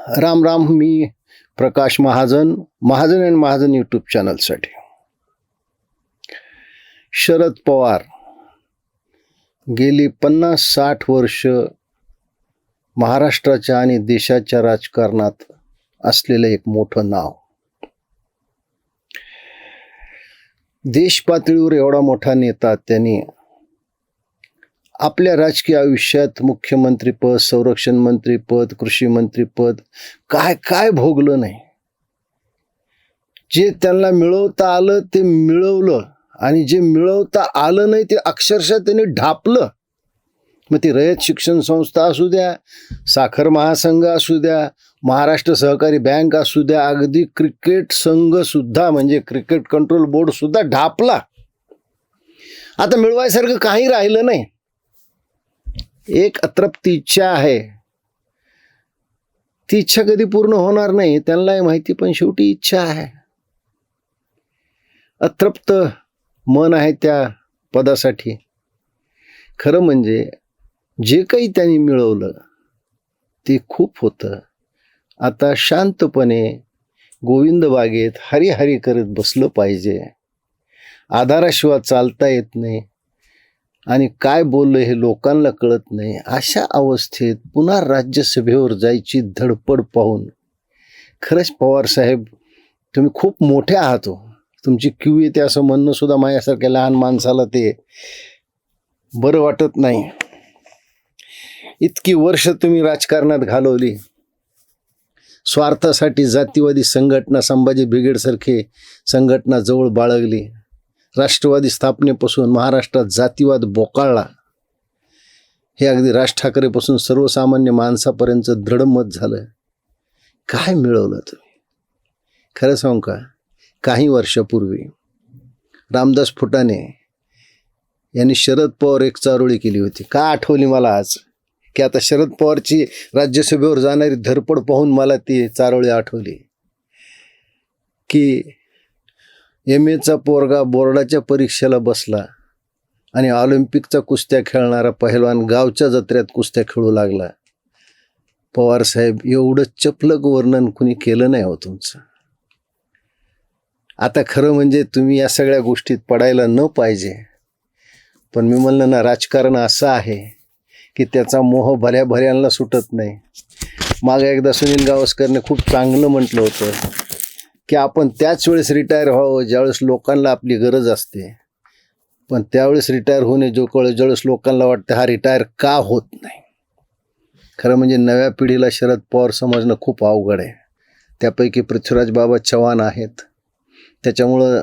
राम राम. मी Prakash Mahajan, Mahajan and Mahajan YouTube चॅनलसाठी. शरद पवार गेली 50-60 वर्ष महाराष्ट्राच्या आणि देशाच्या राजकारणात असलेलं एक मोठं नाव. देश पातळीवर एवढा मोठा नेता त्यांनी आपल्या राजकीय आयुष्यात मुख्यमंत्रीपद, संरक्षण मंत्रीपद, कृषी मंत्रीपद काय काय भोगलं नाही. जे त्यांना मिळवता आलं ते मिळवलं आणि जे मिळवता आलं नाही ते अक्षरशः त्यांनी ढापलं. मग ती रयत शिक्षण संस्था असू द्या, साखर महासंघ असू द्या, महाराष्ट्र सहकारी बँक असू द्या, अगदी क्रिकेट संघ सुद्धा म्हणजे क्रिकेट कंट्रोल बोर्ड सुद्धा ढापला. आता मिळवायसारखं काही राहिलं नाही. एक अतृप्ती इच्छा आहे, ती इच्छा कधी पूर्ण होणार नाही त्यांनाही माहिती, पण शेवटी इच्छा आहे. अतृप्त मन आहे त्या पदासाठी. खरं म्हणजे जे काही त्यांनी मिळवलं ते खूप होतं. आता शांतपणे गोविंद बागेत हरिहरी करत बसलं पाहिजे. आधाराशिवाय चालता येत नाही आणि काय बोललं हे लोकांना कळत नाही. अशा अवस्थेत पुन्हा राज्यसभेवर जायची धडपड पाहून खरंच पवार साहेब तुम्ही खूप मोठे आहात हो. तुमची क्यू येते असं म्हणणं सुद्धा माझ्यासारख्या लहान माणसाला ते बरं वाटत नाही. इतकी वर्ष तुम्ही राजकारणात घालवली, स्वार्थासाठी जातीवादी संघटना, संभाजी ब्रिगेडसारखे संघटना जवळ बाळगली. राष्ट्रवादी स्थापनेपासून महाराष्ट्रात जातीवाद बोकाळला. हे अगदी राज ठाकरेपासून सर्वसामान्य माणसापर्यंत दृढमत झालं. काय मिळवलं तुम्ही? खरं सांगू का, काही वर्षापूर्वी रामदास फुटाणे यांनी शरद पवार एक चारोळी केली होती. का आठवली मला आज, की आता शरद पवारची राज्यसभेवर जाणारी धडपड पाहून मला ती चारोळी आठवली की MA पोरगा बोर्डाच्या परीक्षेला बसला आणि ऑलिम्पिकचा कुस्त्या खेळणारा पहिलवान गावच्या जत्रेत कुस्त्या खेळू लागला. पवार साहेब एवढं चपलक वर्णन कुणी केलं नाही हो तुमचं. आता खरं म्हणजे तुम्ही या सगळ्या गोष्टीत पडायला न पाहिजे, पण मी म्हणलं ना, राजकारण असं आहे की त्याचा मोह भऱ्यांना सुटत नाही. मागे एकदा सुनील गावस्करने खूप चांगलं म्हटलं होतं की आपण त्याच वेळेस रिटायर व्हावं ज्यावेळेस लोकांना आपली गरज असते, पण त्यावेळेस रिटायर होणे ज्यावेळेस लोकांना वाटतं हा रिटायर का होत नाही. खरं म्हणजे नव्या पिढीला शरद पवार समजणं खूप अवघड आहे. त्यापैकी पृथ्वीराज बाबा चव्हाण आहेत. त्याच्यामुळं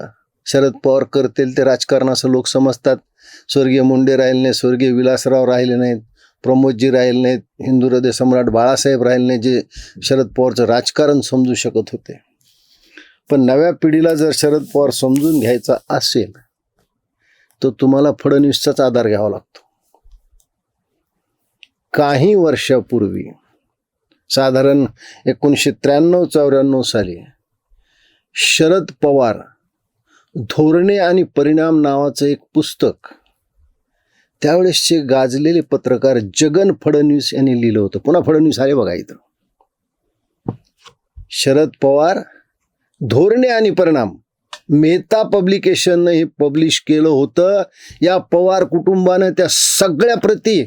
शरद पवार करतील ते राजकारण असं लोक समजतात. स्वर्गीय मुंडे राहिले नाहीत, स्वर्गीय विलासराव राहिले नाहीत, प्रमोदजी राहिले नाहीत, हिंदू हृदय सम्राट बाळासाहेब राहिले नाहीत, जे शरद पवारचं राजकारण समजू शकत होते. पण नव्या पिढीला जर शरद पवार समजून घ्यायचा असेल तर तुम्हाला फडणवीसचाच आधार घ्यावा लागतो. काही वर्षापूर्वी साधारण 1993-94 साली शरद पवार धोरणे आणि परिणाम नावाचं एक पुस्तक त्यावेळेसचे गाजलेले पत्रकार जगन फडणवीस यांनी लिहिलं होतं. पुन्हा फडणवीस आले बघा इथं. शरद पवार धोरणे आणि परिणाम मेहता पब्लिकेशननं हे पब्लिश केलं होतं. या पवार कुटुंबानं त्या सगळ्या प्रती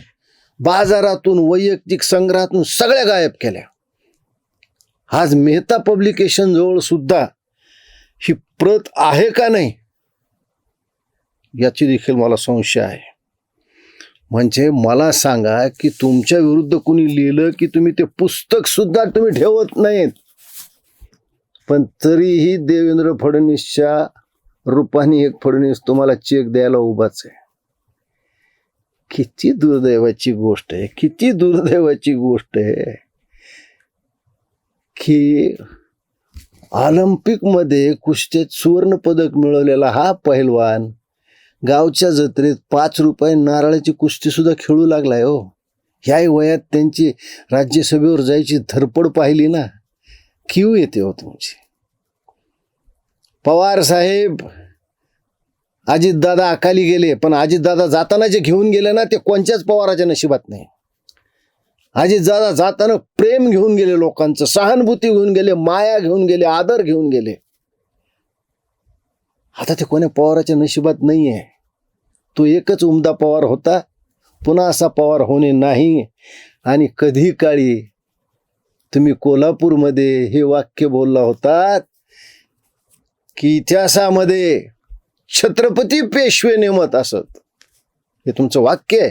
बाजारातून, वैयक्तिक संग्रहातून सगळ्या गायब केल्या. आज मेहता पब्लिकेशन जवळ सुद्धा ही प्रत आहे का नाही याची देखील मला संशय आहे. म्हणजे मला सांगा की तुमच्या विरुद्ध कुणी लिहिलं की तुम्ही ते पुस्तक सुद्धा तुम्ही ठेवत नाहीत, पण तरीही देवेंद्र फडणवीसच्या रूपाने एक फडणवीस तुम्हाला चेक द्यायला उभाच आहे. किती दुर्दैवाची गोष्ट आहे, किती दुर्दैवाची गोष्ट आहे की ऑलिम्पिकमध्ये कुस्तीत सुवर्ण पदक मिळवलेला हा पहिलवान गावच्या जत्रेत 5 रुपये नारळाची कुस्ती सुद्धा खेळू लागलाय हो. ह्याही वयात त्यांची राज्यसभेवर जायची धडपड पाहिली ना, क्यू येते हो तुमची. पवार साहेब, अजितदादा अकाली गेले, पण अजितदादा जाताना जे घेऊन गेले ना ते कोणत्याच पवाराच्या नशिबात नाही. अजितदादा जाताना प्रेम घेऊन गेले, लोकांचं सहानुभूती घेऊन गेले, माया घेऊन गेले, आदर घेऊन गेले. आता ते कोण्या पवाराच्या नशिबात नाहीये. तो एकच उमदा पवार होता, पुन्हा असा पवार होणे नाही. आणि कधी काळी तुम्ही कोल्हापूरमध्ये हे वाक्य बोलला होतात की इतिहासामध्ये छत्रपती पेशवे नेमत असत, हे तुमचं वाक्य आहे.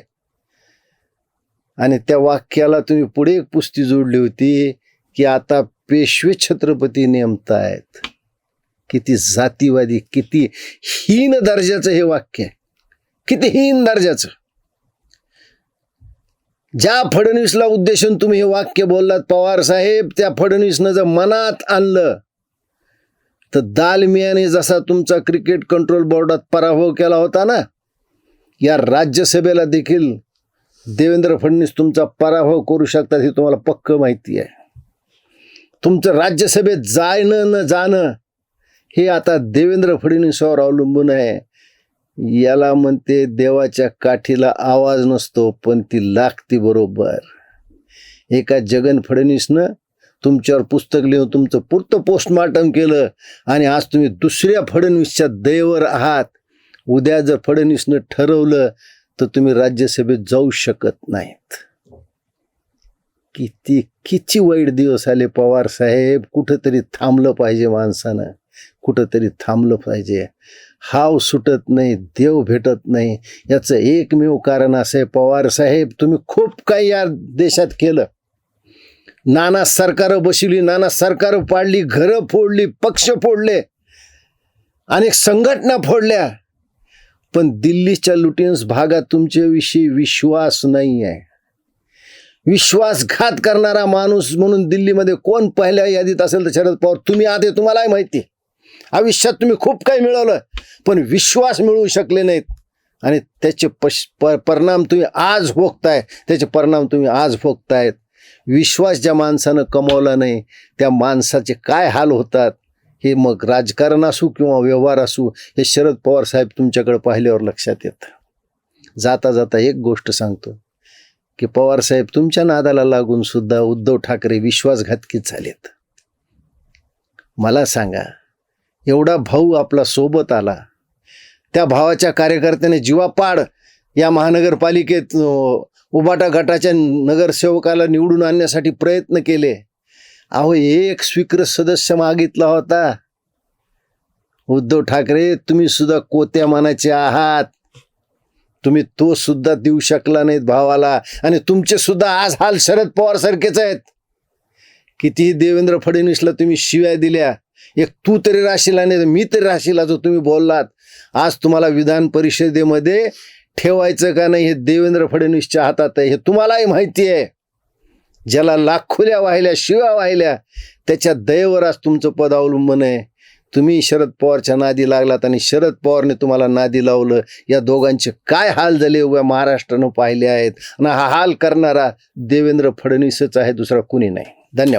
आणि त्या वाक्याला तुम्ही पुढे एक पुस्ती जोडली होती की आता पेशवे छत्रपती नेमतायत. किती जातीवादी, किती हीन दर्जाचं हे वाक्य आहे, किती हीन दर्जाचं. ज्या फडणवीसला उद्देशून तुम्ही हे वाक्य बोललात पवार साहेब, त्या फडणवीसनं जर मनात आणलं तर दालमियाने जसा तुमचा क्रिकेट कंट्रोल बोर्डात पराभव केला होता ना, या राज्यसभेला देखील देवेंद्र फडणवीस तुमचा पराभव करू शकतात, हे तुम्हाला पक्क माहिती आहे. तुमचं राज्यसभेत जाणं न जाणं हे आता देवेंद्र फडणवीसावर अवलंबून आहे. याला म्हणते देवाच्या काठीला आवाज नसतो, पण ती लागती बरोबर. एका जगन फडणवीसनं तुमच्यावर पुस्तक लिहून तुमचं पुरतं पोस्टमार्टम केलं आणि आज तुम्ही दुसऱ्या फडणवीसच्या दयेवर आहात. उद्या जर फडणवीसनं ठरवलं तर तुम्ही राज्यसभेत जाऊ शकत नाहीत. किती वाईट दिवस आले पवार साहेब. कुठंतरी थांबलं पाहिजे माणसानं, कुठंतरी थांबलं पाहिजे. हाव सुटत नाही, देव भेटत नाही. याचं एकमेव कारण असं आहे पवार साहेब, तुम्ही खूप काही या देशात केलं. नाना सरकारं बसवली, नाना सरकारं पाडली, घरं फोडली, पक्ष फोडले, अनेक संघटना फोडल्या, पण दिल्लीच्या लुटेन्स भागात तुमच्याविषयी विश्वास नाही आहे. विश्वासघात करणारा माणूस म्हणून दिल्लीमध्ये कोण पहिल्या यादीत असेल तर शरद पवार. तुम्ही आधी, तुम्हालाही माहिती, आयुष्यात तुम्ही खूप काही मिळवलं पण विश्वास मिळवू शकले नाहीत. आणि त्याचे परिणाम तुम्ही आज भोगताय, त्याचे परिणाम तुम्ही आज भोगतायत. विश्वास ज्या माणसानं कमावला नाही त्या माणसाचे काय हाल होतात हे मग राजकारण असू किंवा व्यवहार असू, हे शरद पवार साहेब तुमच्याकडे पाहिल्यावर लक्षात येतं. जाता जाता एक गोष्ट सांगतो की पवार साहेब, तुमच्या नादाला लागून सुद्धा उद्धव ठाकरे विश्वासघातकीच झालेत. मला सांगा, एवढा भाऊ आपला सोबत आला, त्या भावाच्या कार्यकर्त्याने जीवापाड या महानगरपालिकेत उबाटा गटाच्या नगरसेवकाला निवडून आणण्यासाठी प्रयत्न केले. अहो, एक स्वीकृत सदस्य मागितला होता. उद्धव ठाकरे, तुम्ही सुद्धा कोत्या मानाचे आहात, तुम्ही तो सुद्धा देऊ शकला नाहीत भावाला. आणि तुमचे सुद्धा आज हाल शरद पवार सारखेच आहेत. कितीही देवेंद्र फडणवीसला तुम्ही शिव्या दिल्या, एक तू तरी राशीला नाही मी तरी राशीला जो तुम्ही बोललात, आज तुम्हाला विधान परिषदेमध्ये ठेवायचं का नाही हे देवेंद्र फडणवीसच्या हातात आहे, हे तुम्हालाही माहिती आहे. ज्याला लाखोल्या वाहिल्या, शिव्या वाहिल्या, त्याच्या दयेवर आज तुमचं पद अवलंबून आहे. तुम्ही शरद पवारच्या नादी लागलात आणि शरद पवारने तुम्हाला नादी लावलं. या दोघांचे काय हाल झाले उभ्या महाराष्ट्रानं पाहिले आहेत. आणि हा हाल करणारा देवेंद्र फडणवीसच आहे, दुसरा कुणी नाही. धन्यवाद.